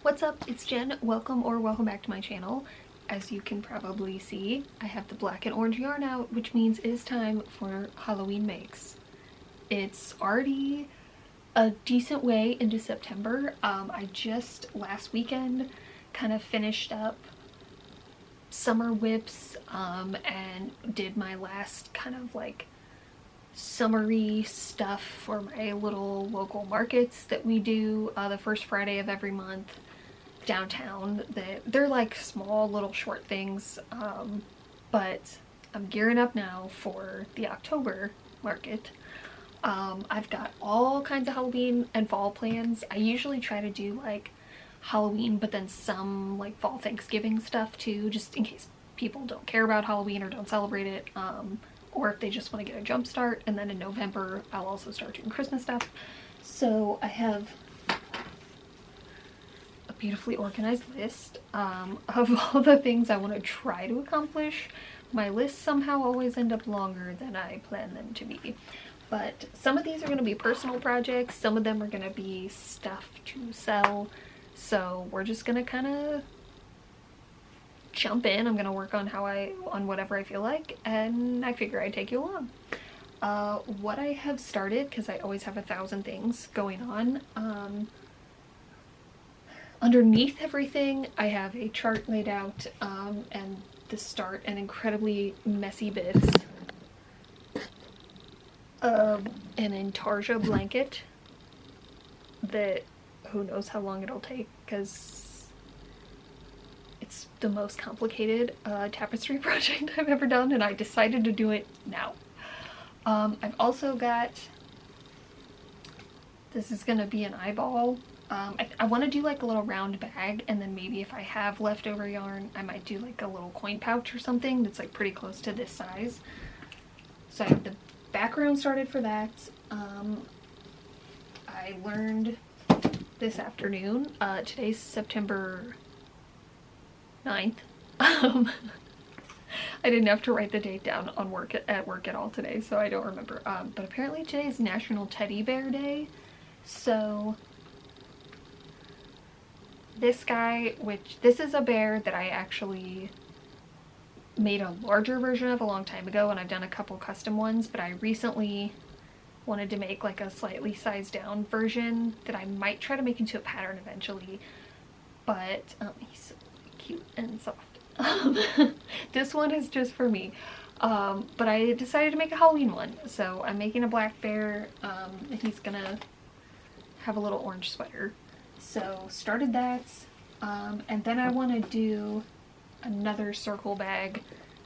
What's up? It's Jen. Welcome back to my channel. As you can probably see, I have the black and orange yarn out, which means it is time for Halloween makes. It's already a decent way into September. I just last weekend kind of finished up summer whips and did my last kind of like summery stuff for my little local markets that we do the first Friday of every month downtown. They're like small little short things, but I'm gearing up now for the October market. I've got all kinds of Halloween and fall plans. I usually try to do like Halloween but then some like fall Thanksgiving stuff too, just in case people don't care about Halloween or don't celebrate it, or if they just want to get a jump start. And then in November I'll also start doing Christmas stuff. So I have a beautifully organized list of all the things I want to try to accomplish. My lists somehow always end up longer than I plan them to be. But some of these are going to be personal projects, some of them are going to be stuff to sell. So we're just going to kind of jump in. I'm going to work on on whatever I feel like, and I figure I'd take you along. What I have started, because I always have 1,000 things going on, underneath everything I have a chart laid out, and to start an incredibly messy bits of an intarsia blanket that who knows how long it'll take, because it's the most complicated tapestry project I've ever done, and I decided to do it now. I've also got, this is gonna be an eyeball. I want to do like a little round bag, and then maybe if I have leftover yarn I might do like a little coin pouch or something that's like pretty close to this size. So I have the background started for that. I learned this afternoon, today's September 9th. I didn't have to write the date down on at work at all today, so I don't remember, but apparently today is National Teddy Bear Day. So this guy, which this is a bear that I actually made a larger version of a long time ago, and I've done a couple custom ones, but I recently wanted to make like a slightly sized down version that I might try to make into a pattern eventually. But he's so cute and soft. This one is just for me, but I decided to make a Halloween one, so I'm making a black bear, and he's gonna have a little orange sweater. So started that, and then I want to do another circle bag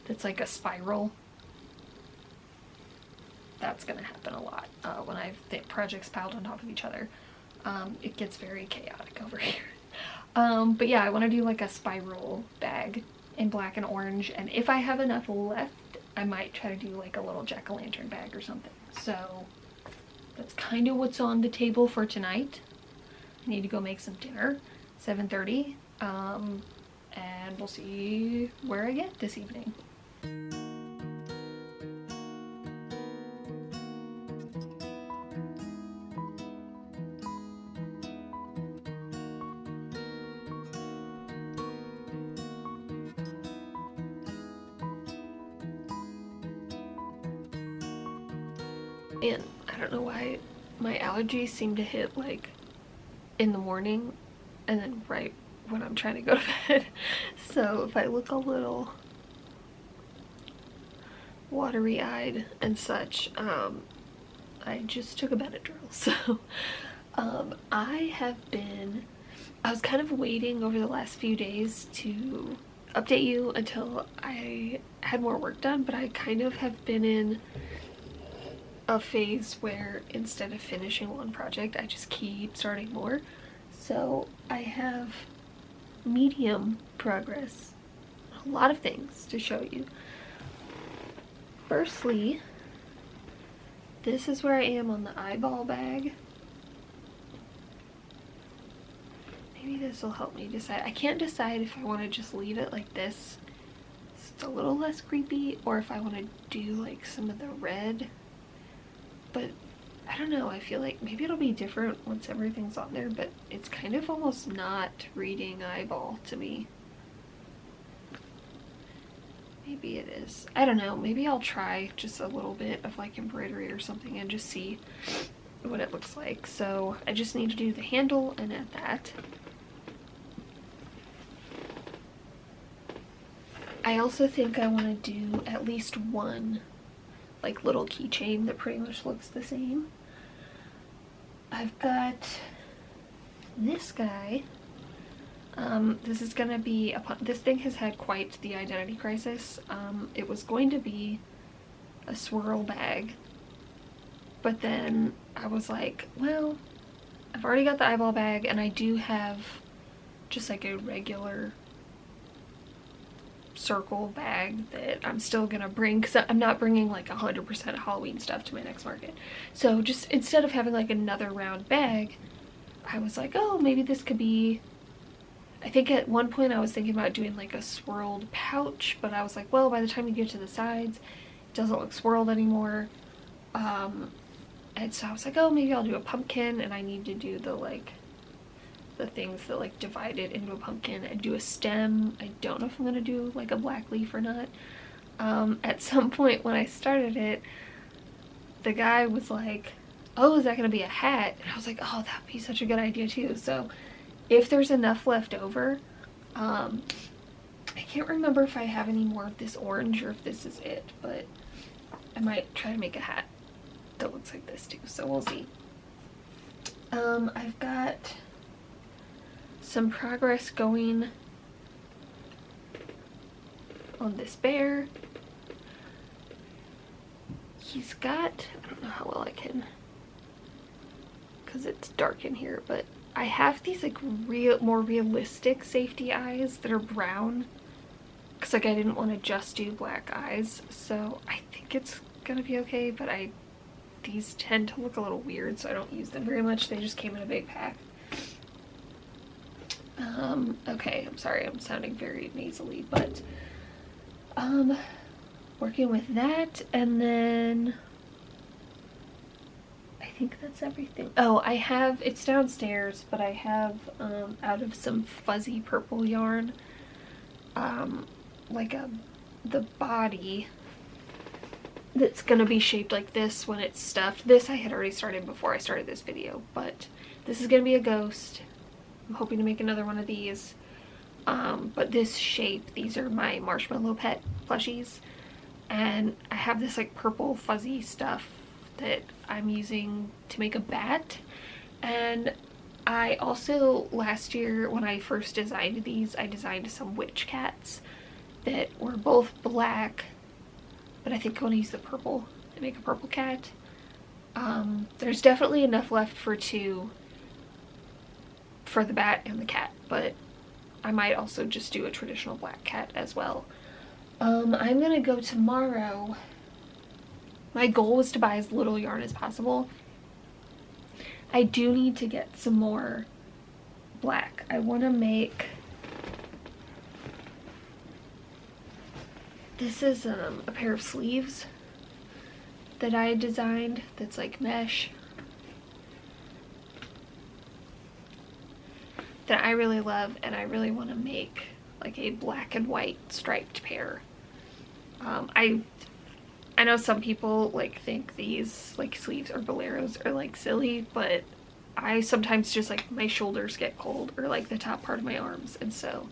that's like a spiral. That's gonna happen a lot when I've projects piled on top of each other. It gets very chaotic over here. But yeah, I want to do like a spiral bag in black and orange, and if I have enough left I might try to do like a little jack-o'-lantern bag or something. So that's kind of what's on the table for tonight. I need to go make some dinner, 7:30, and we'll see where I get this evening. And I don't know why my allergies seem to hit like in the morning and then right when I'm trying to go to bed. So if I look a little watery-eyed and such, I just took a Benadryl. So I was kind of waiting over the last few days to update you until I had more work done, but I kind of have been in a phase where instead of finishing one project I just keep starting more. So I have medium progress, a lot of things to show you. Firstly, this is where I am on the eyeball bag. Maybe this will help me decide. I can't decide if I want to just leave it like this, so it's a little less creepy, or if I want to do like some of the red. But I don't know, I feel like maybe it'll be different once everything's on there, but it's kind of almost not reading eyeball to me. Maybe it is. I don't know, maybe I'll try just a little bit of like embroidery or something and just see what it looks like. So I just need to do the handle and add that. I also think I want to do at least one like little keychain that pretty much looks the same. I've got this guy. This is gonna be this thing has had quite the identity crisis. It was going to be a swirl bag, but then I was like, well, I've already got the eyeball bag, and I do have just like a regular circle bag that I'm still gonna bring, because I'm not bringing like 100% Halloween stuff to my next market. So just instead of having like another round bag, I was like, oh, maybe this could be, I think at one point I was thinking about doing like a swirled pouch, but I was like, well, by the time you get to the sides, it doesn't look swirled anymore. And so I was like, oh, maybe I'll do a pumpkin, and I need to do the like the things that like divide it into a pumpkin and do a stem. I don't know if I'm gonna do like a black leaf or not. At some point when I started it, the guy was like, oh, is that gonna be a hat? And I was like, oh, that'd be such a good idea too. So if there's enough left over, I can't remember if I have any more of this orange or if this is it, but I might try to make a hat that looks like this too, so we'll see. I've got some progress going on this bear. He's got, I don't know how well I can, because it's dark in here, but I have these like more realistic safety eyes that are brown, because like I didn't want to just do black eyes, so I think it's gonna be okay, but these tend to look a little weird, so I don't use them very much. They just came in a big pack. Okay, I'm sorry, I'm sounding very nasally, but working with that, and then I think that's everything. Oh, I have, it's downstairs, but I have out of some fuzzy purple yarn, like the body that's gonna be shaped like this when it's stuffed. This I had already started before I started this video, but this is gonna be a ghost. I'm hoping to make another one of these. But this shape, these are my Marshmallow Pet plushies, and I have this like purple fuzzy stuff that I'm using to make a bat. And I also, last year when I first designed these, I designed some witch cats that were both black, but I think I want to use the purple to make a purple cat. There's definitely enough left for two for the bat and the cat, but I might also just do a traditional black cat as well. I'm gonna go tomorrow. My goal was to buy as little yarn as possible. I do need to get some more black. I want to make, this is a pair of sleeves that I designed that's like mesh, that I really love, and I really want to make like a black and white striped pair. I know some people like think these like sleeves or boleros are like silly, but I sometimes just like my shoulders get cold, or like the top part of my arms, and so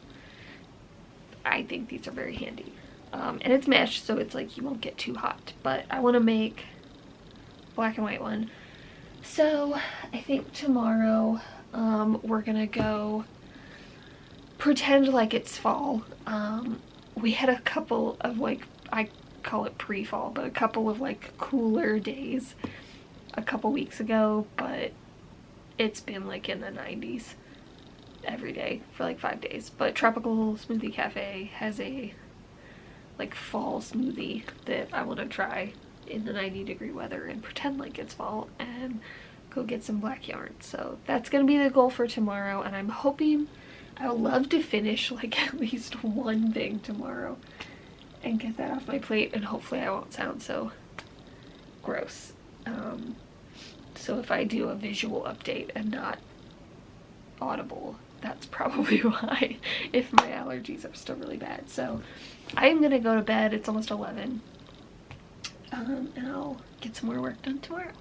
I think these are very handy. And it's mesh, so it's like you won't get too hot, but I want to make black and white one. So I think tomorrow we're gonna go pretend like it's fall. We had a couple of like, I call it pre-fall, but a couple of like cooler days a couple weeks ago, but it's been like in the 90s every day for like 5 days. But Tropical Smoothie Cafe has a like fall smoothie that I want to try in the 90-degree weather and pretend like it's fall and go get some black yarn. So that's gonna be the goal for tomorrow, and I'm hoping, I would love to finish like at least one thing tomorrow and get that off my plate, and hopefully I won't sound so gross. So if I do a visual update and not audible, that's probably why, if my allergies are still really bad. So I'm gonna go to bed. It's almost 11. And I'll get some more work done tomorrow.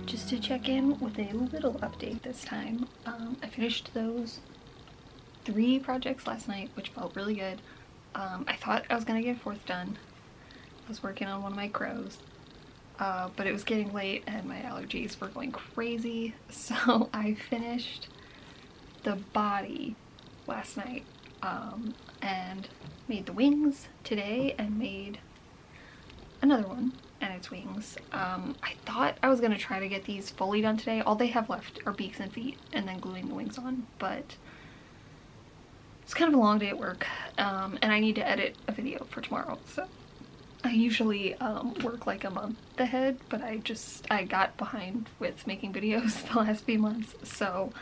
Just to check in with a little update this time, I finished those 3 projects last night, which felt really good. I thought I was gonna get a 4th done. I was working on one of my crows, but it was getting late and my allergies were going crazy, so I finished the body last night, and made the wings today and made another one and its wings. I thought I was gonna try to get these fully done today. All they have left are beaks and feet and then gluing the wings on, but it's kind of a long day at work, and I need to edit a video for tomorrow. So I usually work like a month ahead, but I got behind with making videos the last few months, so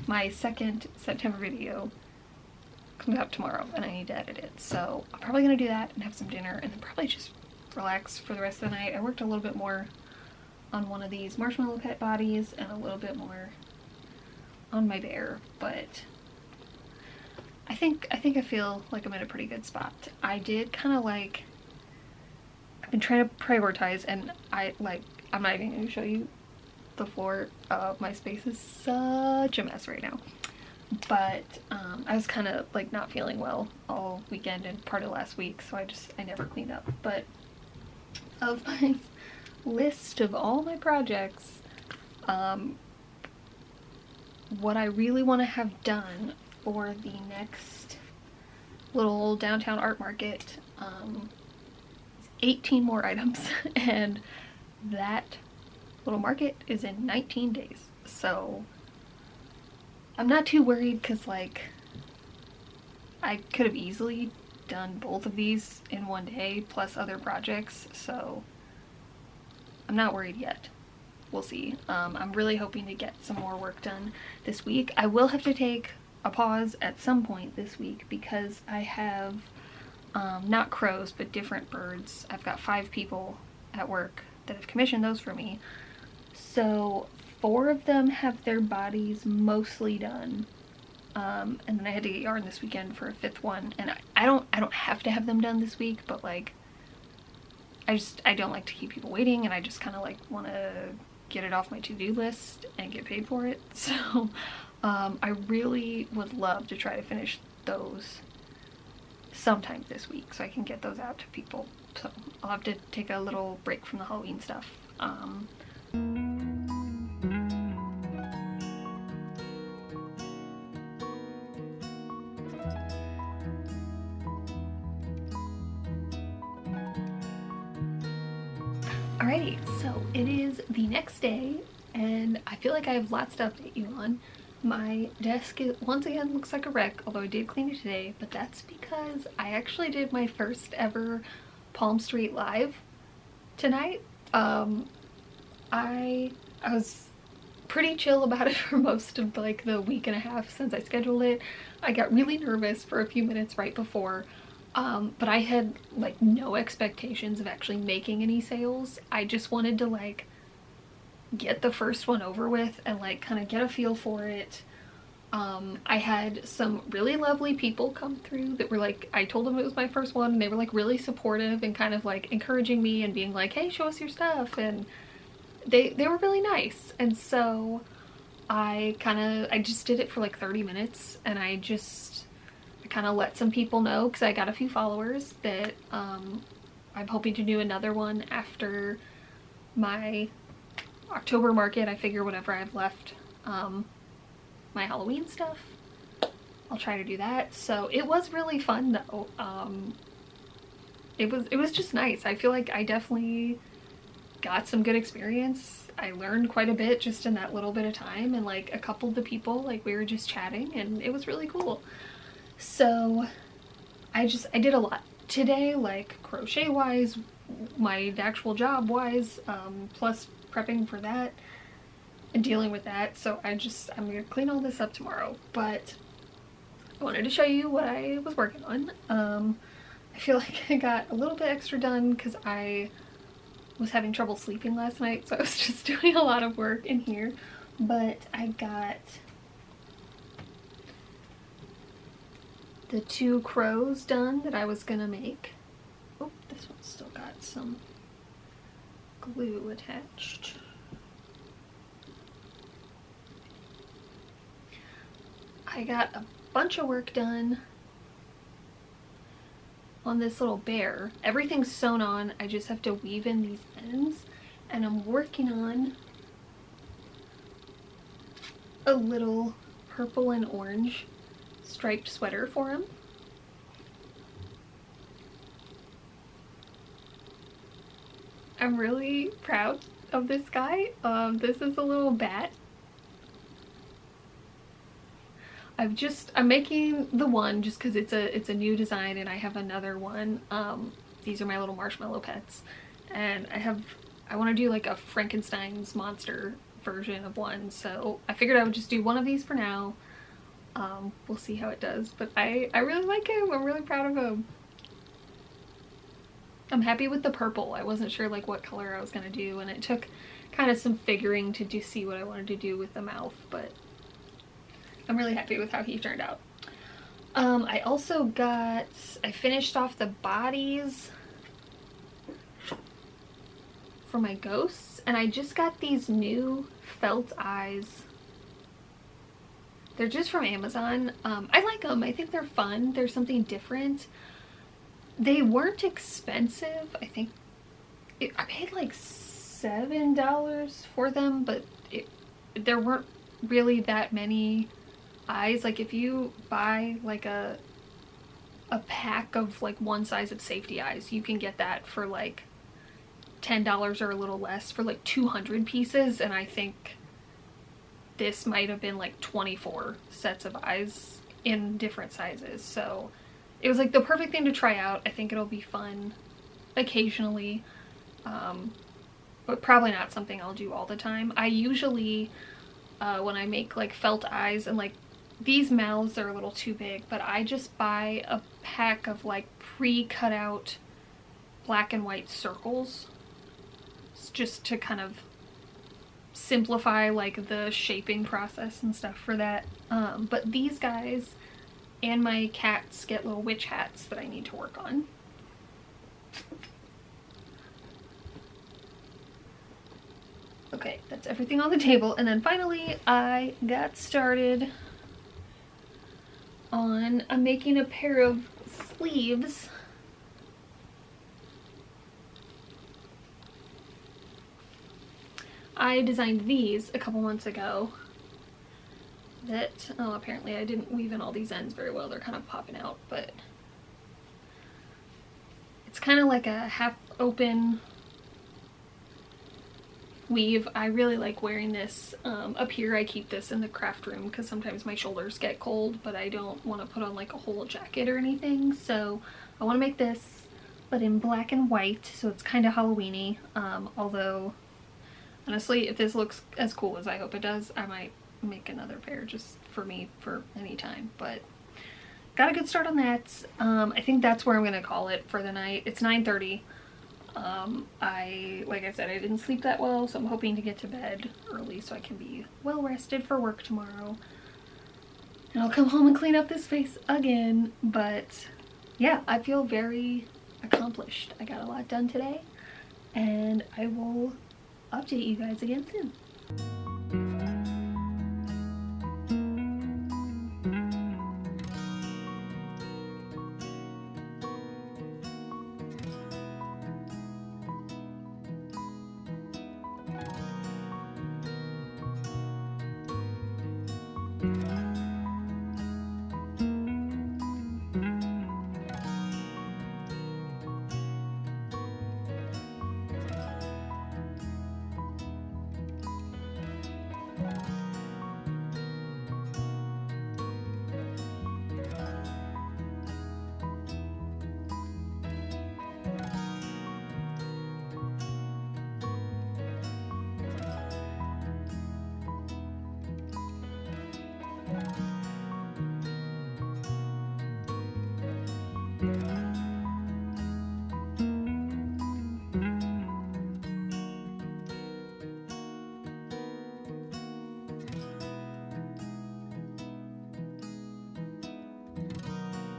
my 2nd September video comes out tomorrow and I need to edit it. So I'm probably gonna do that and have some dinner and then probably just relax for the rest of the night. I worked a little bit more on one of these marshmallow pet bodies and a little bit more on my bear, but I think I feel like I'm in a pretty good spot. I did kind of like, I've been trying to prioritize, and I'm not even going to show you the floor. My space is such a mess right now, but I was kind of like not feeling well all weekend and part of last week, so I never cleaned up. But of my list of all my projects, what I really want to have done for the next little downtown art market, 18 more items, and that little market is in 19 days. So I'm not too worried, because like I could have easily done both of these in one day plus other projects, so I'm not worried yet. We'll see. I'm really hoping to get some more work done this week. I will have to take a pause at some point this week because I have not crows but different birds. I've got 5 people at work that have commissioned those for me, so 4 of them have their bodies mostly done. And then I had to get yarn this weekend for a 5th one, and I don't have to have them done this week, but like I don't like to keep people waiting, and I just kind of like want to get it off my to-do list and get paid for it. So I really would love to try to finish those sometime this week so I can get those out to people. So I'll have to take a little break from the Halloween stuff. Alrighty, so it is the next day and I feel like I have lots to update you on. My desk once again looks like a wreck, although I did clean it today, but that's because I actually did my first ever Palm Street Live tonight. I was pretty chill about it for most of like the week and a half since I scheduled it. I got really nervous for a few minutes right before, but I had like no expectations of actually making any sales. I just wanted to like get the first one over with and like kind of get a feel for it. I had some really lovely people come through that were like, I told them it was my first one, and they were like really supportive and kind of like encouraging me and being like, hey, show us your stuff, and they were really nice. And so I just did it for like 30 minutes, and I kind of let some people know, because I got a few followers, that I'm hoping to do another one after my October market. I figure whatever I have left, my Halloween stuff, I'll try to do that. So it was really fun though. It was just nice. I feel like I definitely got some good experience I learned quite a bit just in that little bit of time, and like a couple of the people, like we were just chatting and it was really cool. So I did a lot today, like crochet wise, my actual job wise, plus prepping for that and dealing with that. So I'm gonna clean all this up tomorrow, but I wanted to show you what I was working on. I feel like I got a little bit extra done because I was having trouble sleeping last night, so I was just doing a lot of work in here. But I got the 2 crows done that I was gonna make. Oh, this one's still got some glue attached. I got a bunch of work done on this little bear. Everything's sewn on, I just have to weave in these ends, and I'm working on a little purple and orange striped sweater for him. I'm really proud of this guy. This is a little bat. I'm making the one just because it's a new design, and I have another one. These are my little marshmallow pets, and I want to do like a Frankenstein's monster version of one, so I figured I would just do one of these for now. We'll see how it does, but I really like him. I'm really proud of him. I'm happy with the purple. I wasn't sure like what color I was gonna do, and it took kind of some figuring to see what I wanted to do with the mouth, but I'm really happy with how he turned out. I finished off the bodies for my ghosts, and I just got these new felt eyes. They're just from Amazon. I like them. I think they're fun. They're something different. They weren't expensive. I think I paid like $7 for them, but there weren't really that many eyes. Like if you buy like a pack of like one size of safety eyes, you can get that for like $10 or a little less for like 200 pieces, and I think this might have been like 24 sets of eyes in different sizes. So it was like the perfect thing to try out. I think it'll be fun occasionally, but probably not something I'll do all the time. I usually, when I make like felt eyes, and like these mouths are a little too big, but I just buy a pack of like pre-cut out black and white circles just to kind of simplify like the shaping process and stuff for that. But these guys and my cats get little witch hats that I need to work on. Okay, that's everything on the table. And then finally I got started on making a pair of sleeves. I designed these a couple months ago that, oh, apparently I didn't weave in all these ends very well. They're kind of popping out, but it's kind of like a half open weave. I really like wearing this up here. I keep this in the craft room because sometimes my shoulders get cold, but I don't want to put on like a whole jacket or anything. So I want to make this, but in black and white, so it's kind of Halloween-y. Although honestly, if this looks as cool as I hope it does, I might make another pair just for me for any time. But got a good start on that. I think that's where I'm gonna call it for the night. It's 9:30. Like I said, I didn't sleep that well, so I'm hoping to get to bed early so I can be well rested for work tomorrow. And I'll come home and clean up this space again. But yeah, I feel very accomplished. I got a lot done today, and I will update you guys again soon.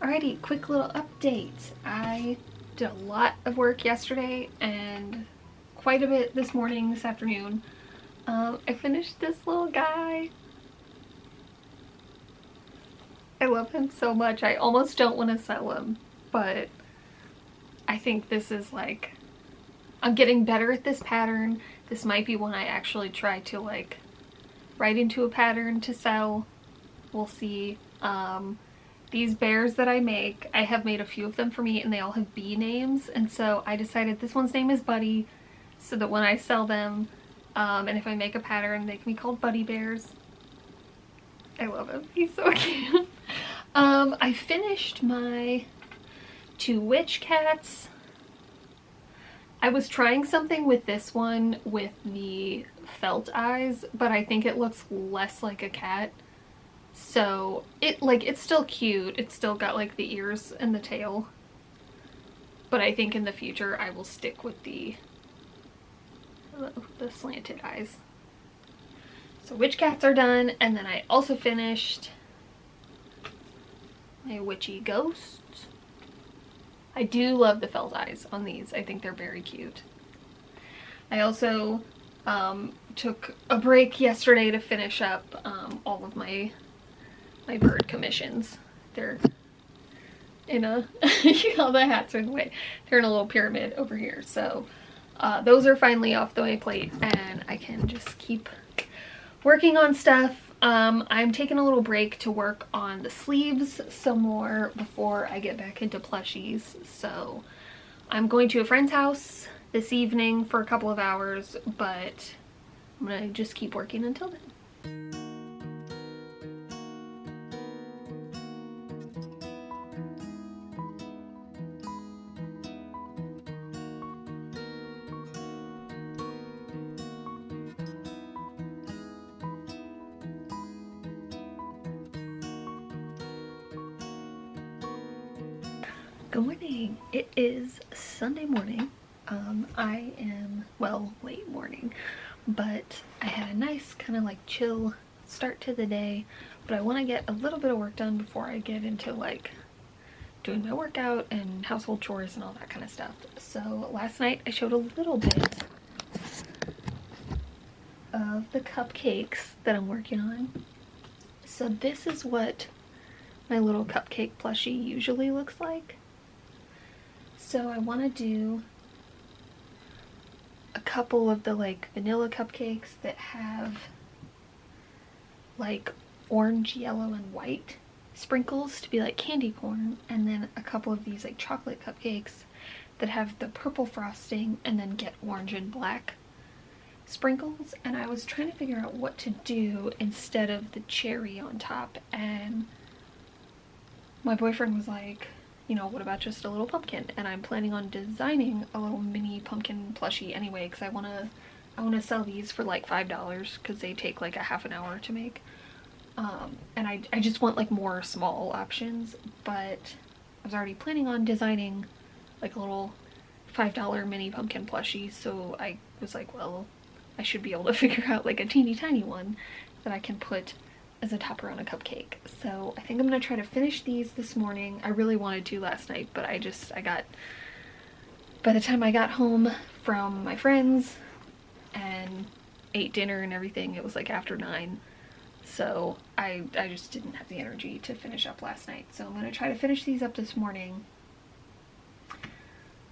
Alrighty, quick little update. I did a lot of work yesterday and quite a bit this morning, this afternoon. I finished this little guy. I love him so much. I almost don't want to sell him, but I think this is like, I'm getting better at this pattern. This might be one I actually try to like write into a pattern to sell. We'll see. These bears that I make, I have made a few of them for me and they all have bee names, and so I decided this one's name is Buddy, so that when I sell them, and if I make a pattern, they can be called Buddy Bears. I love him. He's so cute. I finished my 2 witch cats. I was trying something with this one with the felt eyes, but I think it looks less like a cat. So it's still cute. It's still got like the ears and the tail. But I think in the future I will stick with the slanted eyes. So witch cats are done, and then I also finished my witchy ghosts. I do love the felt eyes on these. I think they're very cute. I also took a break yesterday to finish up all of my bird commissions. They're in a, you know, the hats are in the way. They're in a little pyramid over here. So those are finally off my plate and I can just keep working on stuff. I'm taking a little break to work on the sleeves some more before I get back into plushies. So I'm going to a friend's house this evening for a couple of hours, but I'm gonna just keep working until then. Good morning. It is Sunday morning. I am, well, late morning, but I had a nice kind of like chill start to the day, but I want to get a little bit of work done before I get into like doing my workout and household chores and all that kind of stuff. So last night I showed a little bit of the cupcakes that I'm working on. So this is what my little cupcake plushie usually looks like. So I want to do a couple of the like vanilla cupcakes that have like orange, yellow, and white sprinkles to be like candy corn, and then a couple of these like chocolate cupcakes that have the purple frosting and then get orange and black sprinkles. And I was trying to figure out what to do instead of the cherry on top, and my boyfriend was like, you know, what about just a little pumpkin? And I'm planning on designing a little mini pumpkin plushie anyway, because I want to sell these for like $5 because they take like a half an hour to make. And I just want like more small options, but I was already planning on designing like a little $5 mini pumpkin plushie, so I was like, well, I should be able to figure out like a teeny tiny one that I can put as a topper on a cupcake. So I think I'm gonna try to finish these this morning. I really wanted to last night, but by the time I got home from my friends and ate dinner and everything, it was like after 9. So I just didn't have the energy to finish up last night. So I'm gonna try to finish these up this morning,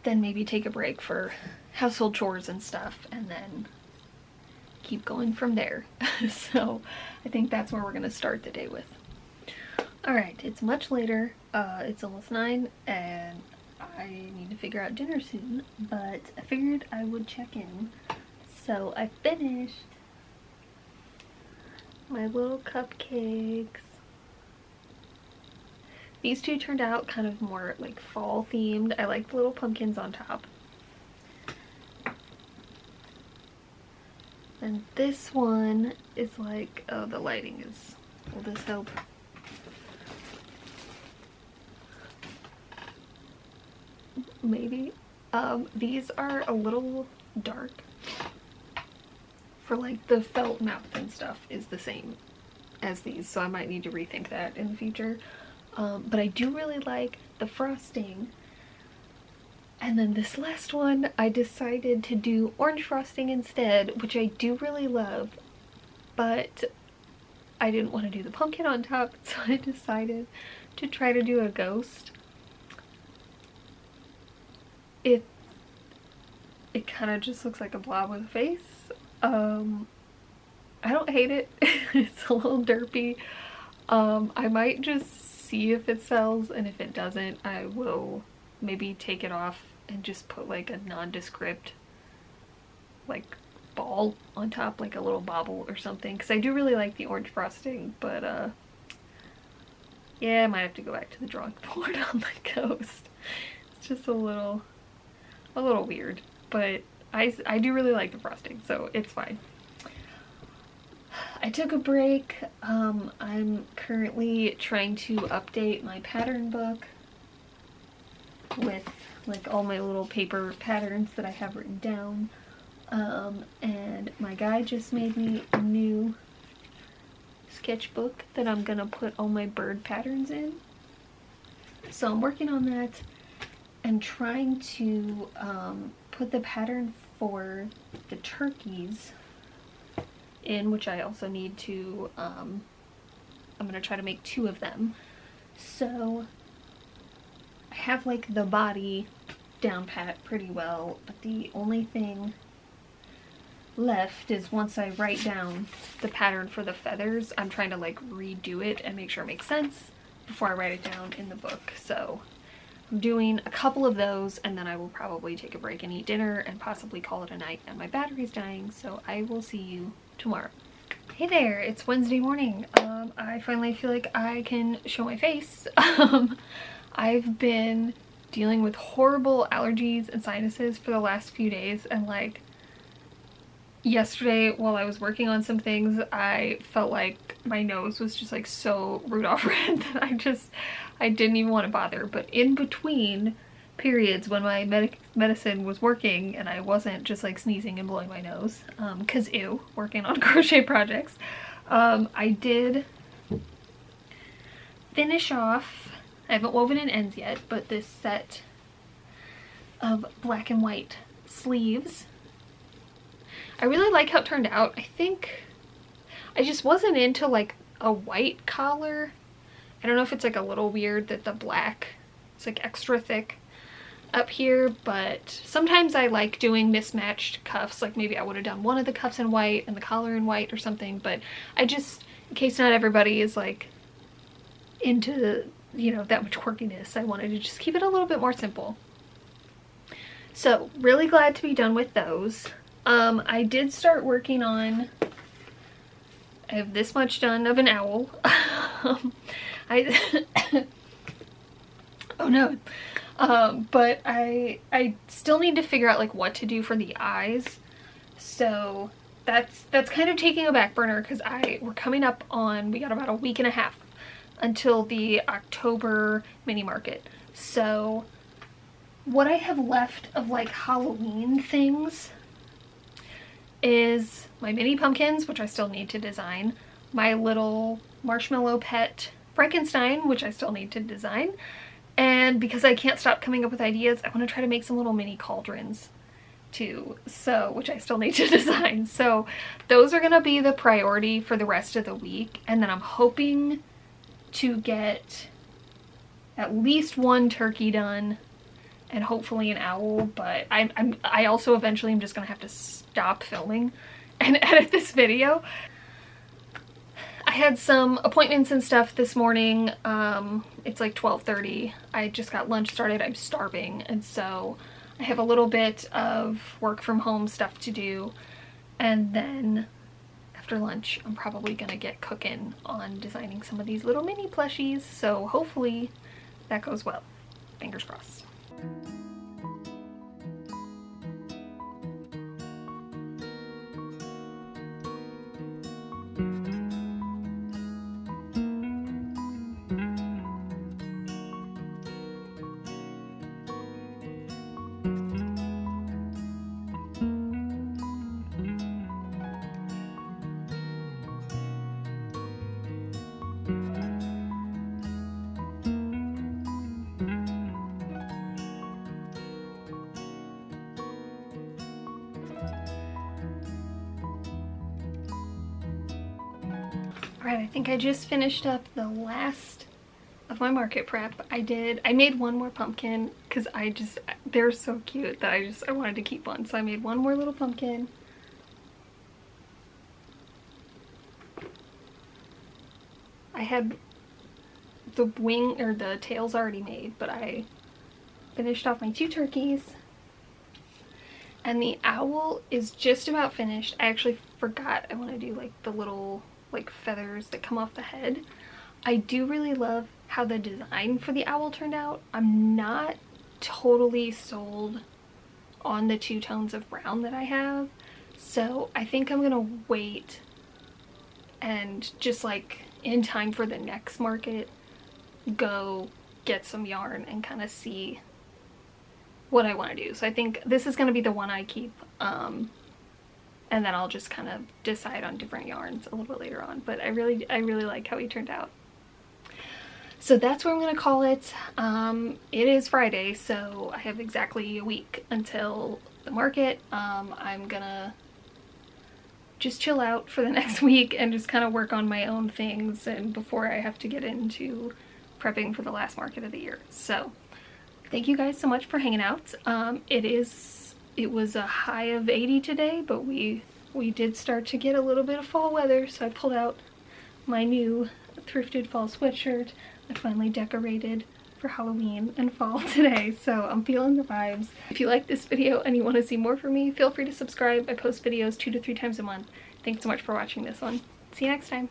then maybe take a break for household chores and stuff, and then keep going from there. So I think that's where we're gonna start the day with. Alright, it's much later. It's almost 9 and I need to figure out dinner soon, but I figured I would check in. So I finished my little cupcakes. These two turned out kind of more like fall themed. I like the little pumpkins on top. And this one is like, oh, the lighting is, will this help? Maybe. These are a little dark. For like the felt mouth and stuff is the same as these, so I might need to rethink that in the future. but I do really like the frosting. And then this last one, I decided to do orange frosting instead, which I do really love, but I didn't want to do the pumpkin on top, so I decided to try to do a ghost. It kind of just looks like a blob with a face. I don't hate it. It's a little derpy. I might just see if it sells, and if it doesn't, I will maybe take it off and just put like a nondescript like ball on top, like a little bauble or something, because I do really like the orange frosting, but yeah, I might have to go back to the drawing board on the ghost. It's just a little weird, but I do really like the frosting, so it's fine. I took a break. I'm currently trying to update my pattern book with like all my little paper patterns that I have written down. And my guy just made me a new sketchbook that I'm gonna put all my bird patterns in. So I'm working on that and trying to put the pattern for the turkeys in, which I also need to, I'm gonna try to make 2 of them. So I have like the body down pat pretty well, but the only thing left is once I write down the pattern for the feathers, I'm trying to like redo it and make sure it makes sense before I write it down in the book. So I'm doing a couple of those, and then I will probably take a break and eat dinner and possibly call it a night, and my battery's dying, so I will see you tomorrow. Hey there, it's Wednesday morning. I finally feel like I can show my face. I've been dealing with horrible allergies and sinuses for the last few days, and like yesterday while I was working on some things, I felt like my nose was just like so Rudolph red that I didn't even want to bother. But in between periods when my medicine was working and I wasn't just like sneezing and blowing my nose, cause ew, working on crochet projects, I did finish off, I haven't woven in ends yet, but this set of black and white sleeves. I really like how it turned out. I think I just wasn't into like a white collar. I don't know if it's like a little weird that the black is like extra thick up here, but sometimes I like doing mismatched cuffs. Like maybe I would have done one of the cuffs in white and the collar in white or something, but I just, in case not everybody is like into, you know, that much quirkiness, I wanted to just keep it a little bit more simple. So really glad to be done with those. I did start working on, I have this much done of an owl. Oh no. But I still need to figure out like what to do for the eyes. So that's kind of taking a back burner because we're coming up on, we got about a week and a half until the October mini market. So what I have left of like Halloween things is my mini pumpkins, which I still need to design, my little marshmallow pet Frankenstein, which I still need to design, and because I can't stop coming up with ideas, I want to try to make some little mini cauldrons too, so which I still need to design. So those are gonna be the priority for the rest of the week, and then I'm hoping to get at least 1 turkey done and hopefully an owl, but I also eventually am just gonna have to stop filming and edit this video. I had some appointments and stuff this morning. It's like 12:30. I just got lunch started. I'm starving, and so I have a little bit of work from home stuff to do, and then after lunch I'm probably gonna get cooking on designing some of these little mini plushies, so hopefully that goes well. Fingers crossed. Alright, I think I just finished up the last of my market prep. I made one more pumpkin because they're so cute that I wanted to keep one. So I made one more little pumpkin. I had the wing or the tails already made, but I finished off my 2 turkeys. And the owl is just about finished. I actually forgot I want to do like the little like feathers that come off the head. I do really love how the design for the owl turned out. I'm not totally sold on the 2 tones of brown that I have, so I think I'm gonna wait and just like in time for the next market go get some yarn and kind of see what I want to do. So I think this is going to be the one I keep, and then I'll just kind of decide on different yarns a little bit later on. But I really like how he turned out. So that's where I'm going to call it. It is Friday, so I have exactly a week until the market. I'm gonna just chill out for the next week and just kind of work on my own things, and before I have to get into prepping for the last market of the year. So thank you guys so much for hanging out. It was a high of 80 today, but we did start to get a little bit of fall weather, so I pulled out my new thrifted fall sweatshirt. I finally decorated for Halloween and fall today, so I'm feeling the vibes. If you like this video and you want to see more from me, feel free to subscribe. I post videos 2 to 3 times a month. Thanks so much for watching this one. See you next time.